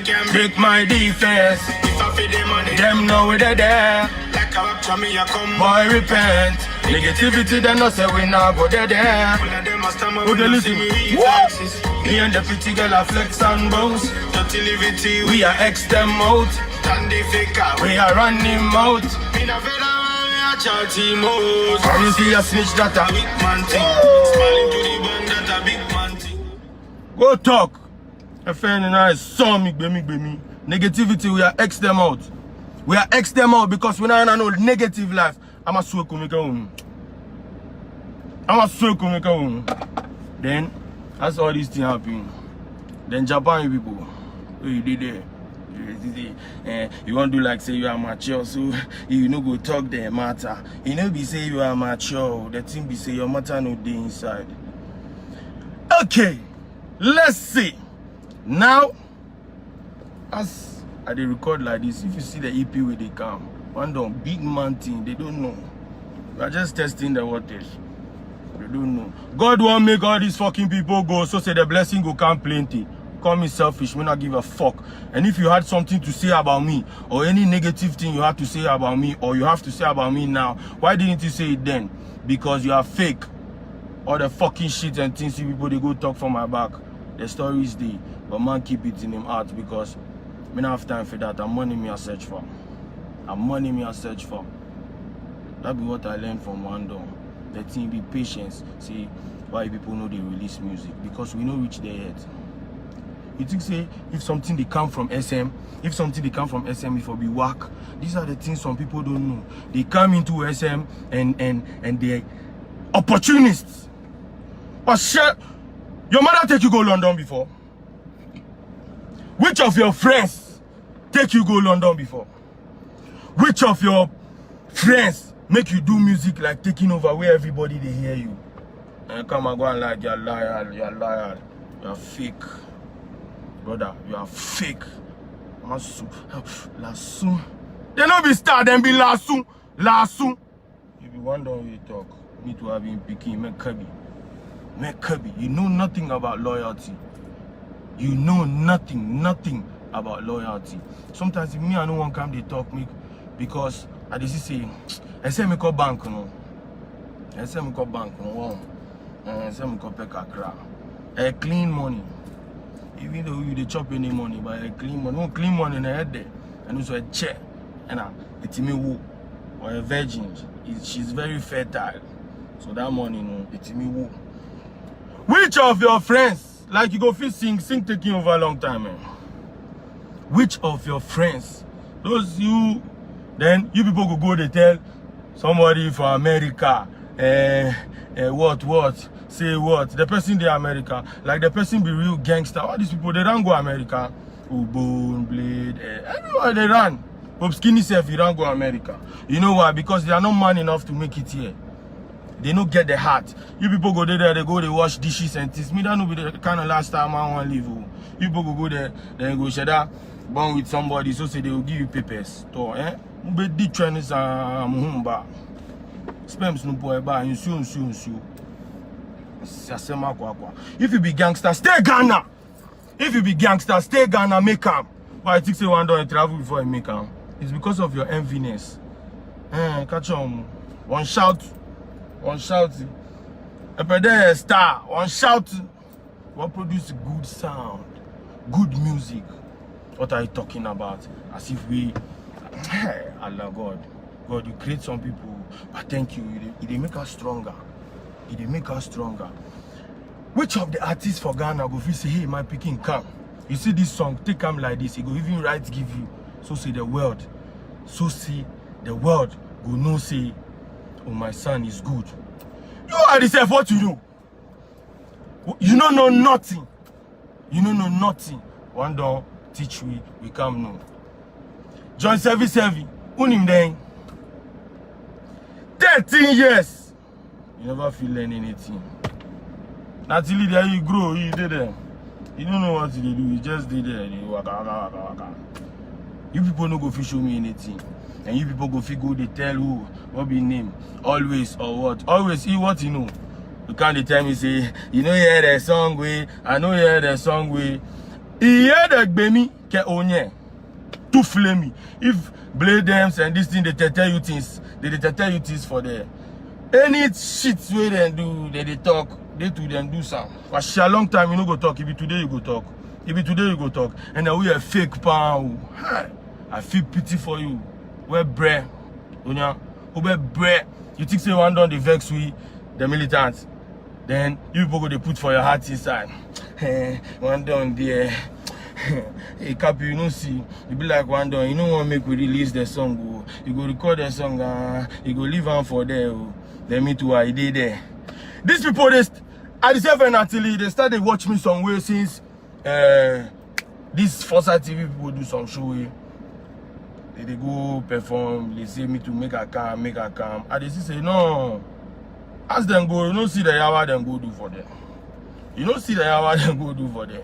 Take my defense. If I feed them money, Them know we're there. like a rap me a come. Boy, repent. Negativity, they no say we now go there. All of them a stammer Who they when they see listen? me What? reflexes. Me and the pretty girl are flex and bounce. Utility, We are X them out. and they fake out. We are running out. In a federal, we are charity mode. Come you see a snitch that A a big man thing. Smiling to the band, that a big man thing. go talk. A friend and I saw me. Negativity, we are X them out. We are X them out because we don't know negative life. I'm a swear make a Then, that's all these things happen. Then Japan people, what you did there? You want to do like say you are mature, so you no go talk the matter. You know be say you are mature, the thing be say your matter no dey inside. Okay, let's see. Now, as I dey record like this, if you see the EP where they come, one done big man thing, they don't know. We are just testing the waters. They don't know. God won't make all these fucking people go, so say the blessing go come plenty. Call me selfish, me not give a fuck. And if you had something to say about me, or any negative thing you have to say about me, or you have to say about me now, why didn't you say it then? Because you are fake. All the fucking shit and things you people they go talk for my back. The story is there, but man keep it in him heart because me not have time for that. I'm money me I search for. That be what I learned from Wando. The thing be patience. See why people know they release music because we know reach their head. You think say if something they come from SM, if it will be whack. These are the things some people don't know. They come into SM and they're opportunists. But shit, your mother take you go London before? Which of your friends take you go London before? Which of your friends make you do music like taking over where everybody they hear you? And come and go and like you're liar, you're fake. Brother, you are fake. Lasso. They no be star, then be lasso. If you wonder when you talk, me to have been picking, make Kirby. You know nothing about loyalty. You know nothing about loyalty. Sometimes if me and no one come, they talk me because I just say, I say me call bank no. I say me call bank no. I say me call pekakra. Clean money. Even though you dey chop any money, but a clean money, clean money in the head there, and also a chair, and it's me woo or a virgin. She's very fertile, so that money, no, it's me woo. Which of your friends, like you go feel sing taking over a long time, man? Which of your friends, those you, then you people go they tell somebody from America, what? Say what? The person they America, like the person be real gangster. All these people they don't go America. Bone, Blade, everywhere they run. Bob Skinny self, he don't go America. You know why? Because they are not man enough to make it here. They don't get the heart. You people go there, they go they wash dishes and things. Me that no be the kind of last time I want to live. You people go there, then go share that born with somebody, so say they will give you papers. So, be the trends muhumba. Spams no boy ba insu. If you be gangster, stay Ghana. If you be gangster, stay Ghana, make am. Why I think say one don't travel before you make am? It's because of your enviness. Catch on. One shout. A pedal star. One shout. What produce good sound, good music. What are you talking about? As if we, Allah God, you create some people, but thank you. They make us stronger. Which of the artists for Ghana go feel say, hey, my picking come? You see this song, take come like this. He go even right give you. So see the world go know say, oh my son is good. You are the self what you know. You don't know nothing. One don't teach we come know. John Sevi, unim then. 13 years. You never feel learn anything. Naturally, there you grow, you did there. You don't know what to do, you just did there. Waka. You people no go fit show me anything. And you people go fit go they tell who, what be name, always or what. Always see what you know. You can't tell me say, you know hear the song way, I know hear the song way. He hear the Gbemi ke onye. Too flamey. If Blade them and this thing, they tell you things. They tell you things for the any shit way they do, they talk. They to them do some. For a long time, you no go talk. If it today, you go talk. If it today, you go talk. And then we a fake pound. I feel pity for you. Where bread? Where bread? You think say one done the vex we the militants. Then you people go they put for your heart inside. One done there. Hey Cappy, you know see, you be like one done, you know want make we release the song. Oh. You go record the song, you go leave on for there. Oh. Then me too, I did there. These people, they at the 7 until they started watch me some way since this Foresight TV people do some show. They go perform, they say me to make a calm. And they say no. As them go, you don't see the hour them go do for them. You don't see the hour them go do for them.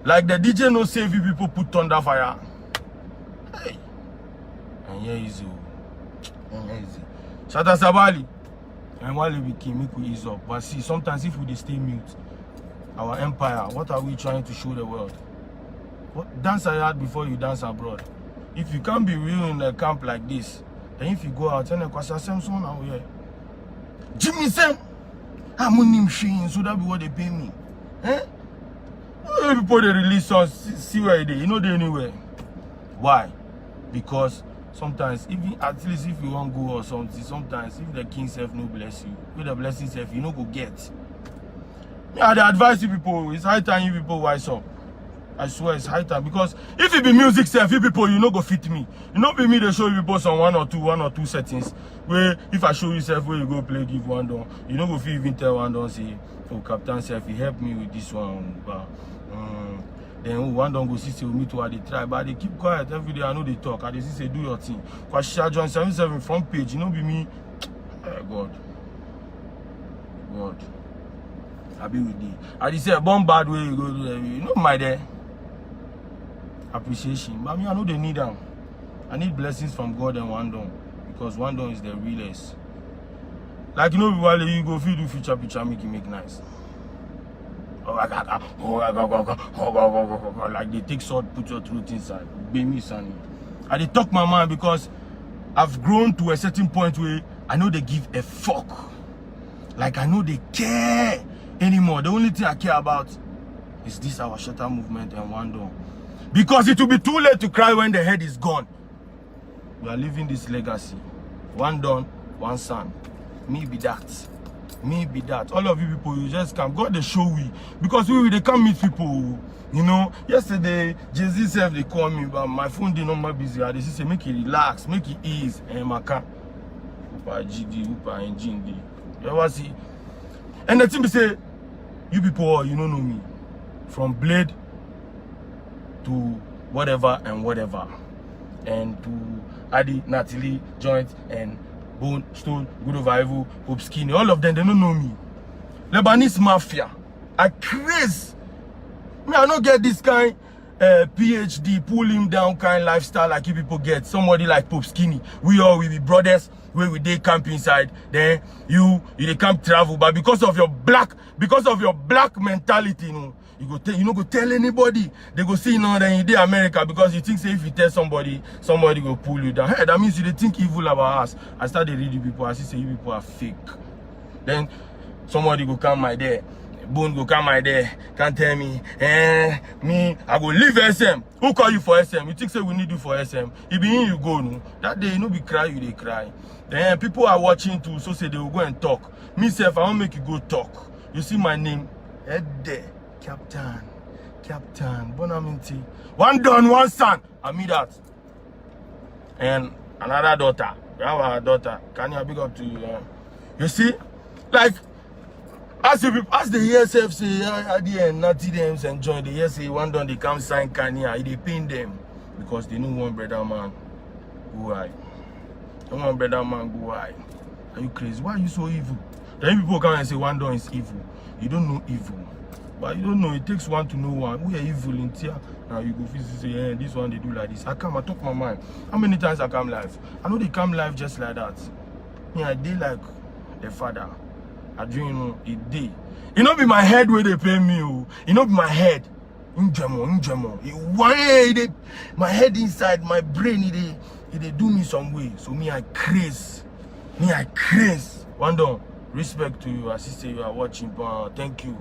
Like the DJ no save you people put thunder fire. Hey. And here is you. Shatta Sabali. And while we came, make we ease up. But see, sometimes if we stay mute, our empire, what are we trying to show the world? What dance I had before you dance abroad? If you can't be real in a camp like this, then if you go out and kwasa Samson now here. Jimmy Sam, I'm on him shame, so that be what they pay me. Eh? People they release songs, see where they, you know they anywhere. Why? Because sometimes, even at least if you want to go or something, sometimes if the king self no bless you, with the blessing self, you no go get. Yeah, I advise you people, it's high time you people wise up. I swear it's high time, because if it be music self, you people, you no go fit me. You know be me they show you people some one or two settings where if I show you self where you go play give one down, you no go fit even tell one down say, oh Captain self, he help me with this one. But then one don't go see say me to they try, but they keep quiet every day. I know they talk. I they say do your thing. Cause Sha John 77 front page, you know be me. God. I be with you. I just say one bad way you go do that. You know my day. Appreciation. But me I know they need them. I need blessings from God and one don, because one don is the realest. Like you know while you go feed do future picture make it make nice. Like they take sword, put your truth inside. Baby Sunny. I they talk my mind because I've grown to a certain point where I know they give a fuck. Like I know they care anymore. The only thing I care about is this our Shatta movement and one door. Because it will be too late to cry when the head is gone. We are living this legacy. One done, one son. Me be that. Me be that. All of you people, you just come. God they show we. Because they come meet people. You know, yesterday, Jay-Z said they call me, but my phone did not more busy. They say make it relax, make it ease. And my car. Upa GD, Upa engine. You ever see? And the thing be say, you people, you don't know me. From Blade to whatever and whatever. And to Adi, Natalie, Joint, and Bone, Stone, Good Over Evil, Pope Skinny, all of them, they don't know me. Lebanese mafia. I craze. Me, I don't get this kind PhD, pull him down kind lifestyle like you people get. Somebody like Pope Skinny. We be brothers, we dey camp inside. Then you dey camp travel. But because of your black mentality, you know, you no go tell anybody. They go see you know then you dey America because you think say if you tell somebody go pull you down. Hey, that means you dey think evil about us. I start to read you people, I see say you people are fake. Then somebody go come my there. Bone go come my there, can't tell me, me, I go leave SM. Who call you for SM? You think say we need you for SM? If be in you go, no. That day you no be cry, you they cry. Then people are watching too, so say they will go and talk. Me self, I won't make you go talk. You see my name? Head there. Captain, Bonaminti. One done, one son. I mean that. And another daughter. We have our daughter. Can you big up to you? You see? Like, as the hear self say, at the end, Natty them and join, the hear say, one done, they come sign Kanye, they pain them. Because they know one brother man go high. One brother man go high. Are you crazy? Why are you so evil? Then people come and say, one done is evil. You don't know evil. But you don't know, it takes one to know one. We are evil in here. Now you go physically say, this one they do like this. I talk my mind. How many times I come live? I know they come live just like that. Yeah, I did like the father. I dream, you know, it did. It not be my head where they pay me. It not be my head. Injemo. My head inside, my brain, it do me some way. So me, I craze. One done. Respect to you, sister, you are watching. Thank you.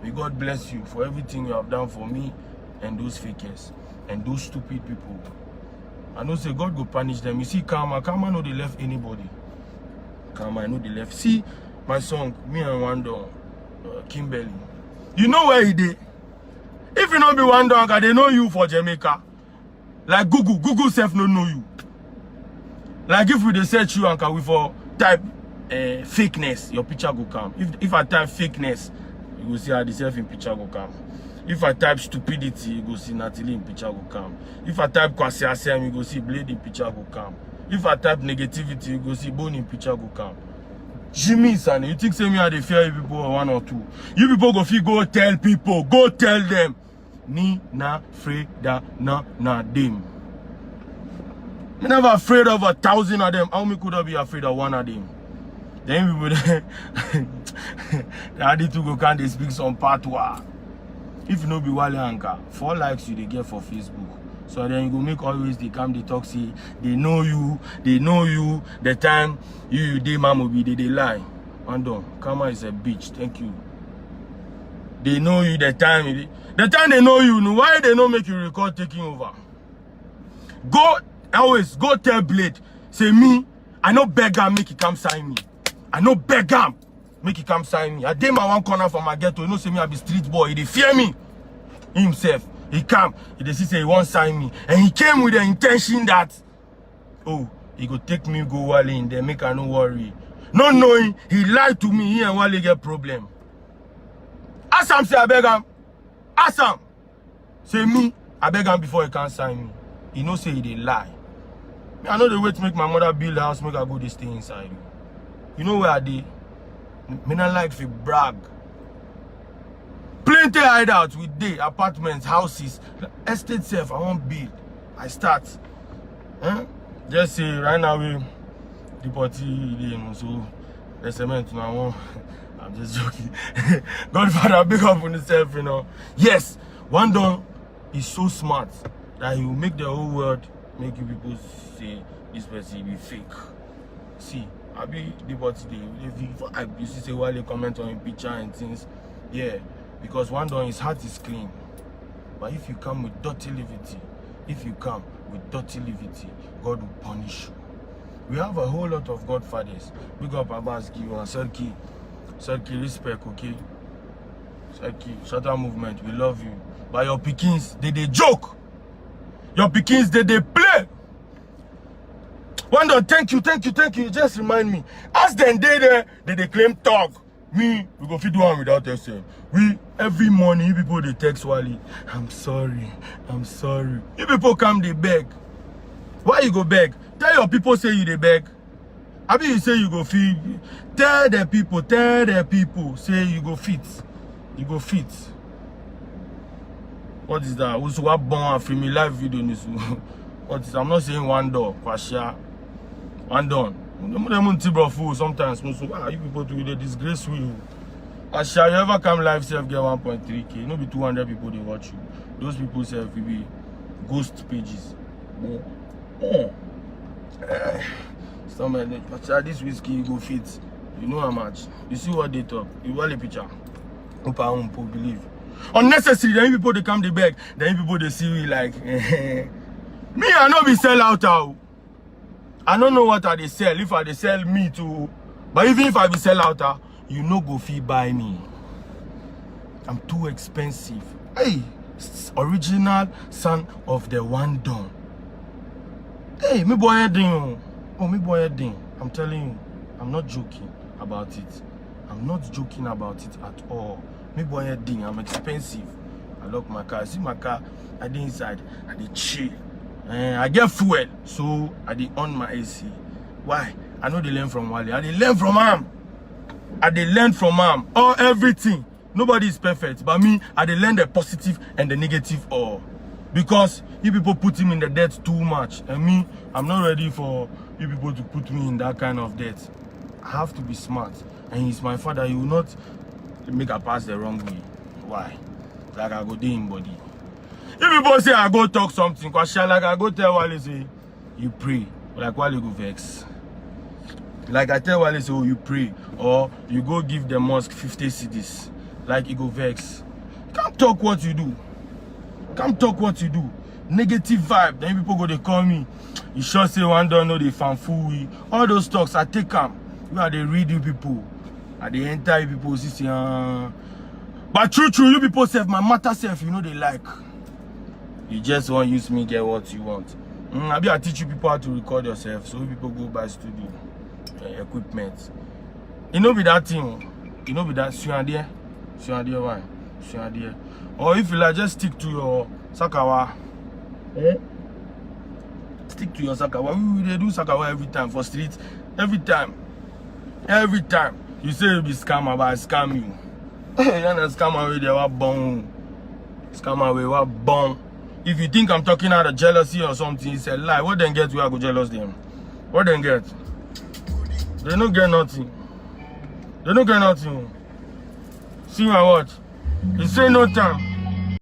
May God bless you for everything you have done for me and those fakers and those stupid people. I know say God go punish them. You see, Karma know they left anybody. Karma, I know they left. See my song, me and Wanda, Kimberly. You know where he did? If you not be Wanda, they know you for Jamaica. Like Google self no know you. Like if we dey search you and we for type fakeness, your picture go come. If I type fakeness, you go see how the self in picture go come. If I type stupidity, you go see Natalie in picture go come. If I type Kwasi Asem, you go see Blade in picture go come. If I type negativity, you go see Bone in picture go come. Jimmy, son, you think say me I dey fear you people or one or two? You people go feel go tell people, go tell them. Ni na Freda na them. I'm never afraid of 1,000 of them. How me could I be afraid of one of them? Then people they to go can they speak some patois. If you know be Wale Anka, 4 likes you they get for Facebook. So then you go make always they come they talk say they know you. The time you dey mama be they lie. And Karma is a bitch. Thank you. They know you the time they know you. Why they don't make you record taking over? Always go tell Blade. Say me, I no beg him make he come sign me. I no beg him make he come sign me. I dey my one corner for my ghetto. You know say me I be street boy. He dey fear me. Himself. He come. He dey say he won't sign me. And he came with the intention that he go take me go Wale in there, make I no worry. Not knowing he lied to me, he and Wale get problem. Assam say I beg him. Assam say me, I beg him before he can sign me. He know say he dey lie. I know the way to make my mother build a house, make her go to stay inside. You know where I dey? Me not like to brag. Plenty hideouts with day, apartments, houses, estate self. I won't build. I start. Just say right now the party, so the cement now. I'm just joking. Godfather, big up on himself, you know. Yes, Wanda is so smart that he will make the whole world make you people say this person be fake. See, I be the party day. You see, say while they comment on your picture and things, yeah, because Wanda his heart is clean. But if you come with dirty levity, God will punish you. We have a whole lot of godfathers. Big up Abaski and Serki, respect, okay? Serki, Shatter movement, we love you. But your pickings, they joke. Your pickings, they play. Wanda, thank you. Just remind me. As them they claim talk. Me, we go fit do one without SM. We every morning, you people they text Wale. I'm sorry. You people come they beg. Why you go beg? Tell your people say you they beg. I mean you say you go feed. Tell the people say you go fit. What is that? Also what born from me live video news. What is I'm not saying Wanda, Kwasha. Wanda. Sometimes you people do the disgrace with you. Asha, you ever come live self get 1.3k? No be 200 people they watch you. Those people self will be ghost pages. This whiskey you go fit. You know how much. You see what they talk. You want a picture. Believe. Unnecessary. Then people they come they beg. Then people they see me like me I know be sell out how. I don't know what I they sell. If I they sell me too. But even if I be sell out, you no go fee buy me. I'm too expensive. Hey, original son of the one done. Hey, me boy heading. Oh, me boy heading. I'm telling you, I'm not joking about it. At all. Me boy heading. I'm expensive. I lock my car. See my car. I dey inside. I dey chill. I get fuel, so I dey on my AC. Why? I know they learn from Wale. I dey learn from him. All everything. Nobody is perfect, but me, I dey learn the positive and the negative all. Because you people put him in the debt too much, and me, I'm not ready for you people to put me in that kind of debt. I have to be smart, and he's my father. He will not make a pass the wrong way. Why? Like I go dey in body. If people say I go talk something, like I go tell Wale say you pray, like Wale go vex. Like I tell Wale say oh you pray, or you go give the mosque 50 cedis, like you go vex. Can't talk what you do. Can't talk what you do. Negative vibe. Then people go they call me. You sure say one don't know the fanfooey. All those talks I take them. You are they read you people. And they enter you people see but true, you people self, my matter self, you know they like. You just want use me get what you want. I teach you people how to record yourself, so people go buy studio equipment. You know be that thing. You know be that there why? There. Or if you like just stick to your Sakawa. Stick to your Sakawa. We do Sakawa every time for streets. Every time. You say you be scammer, but I scam you. You're not scammer away there, what bone. Scammer away, what bone. If you think I'm talking out of jealousy or something, it's a lie. What then get where I go jealous them? What then get? They don't get nothing. See my watch. You say no time.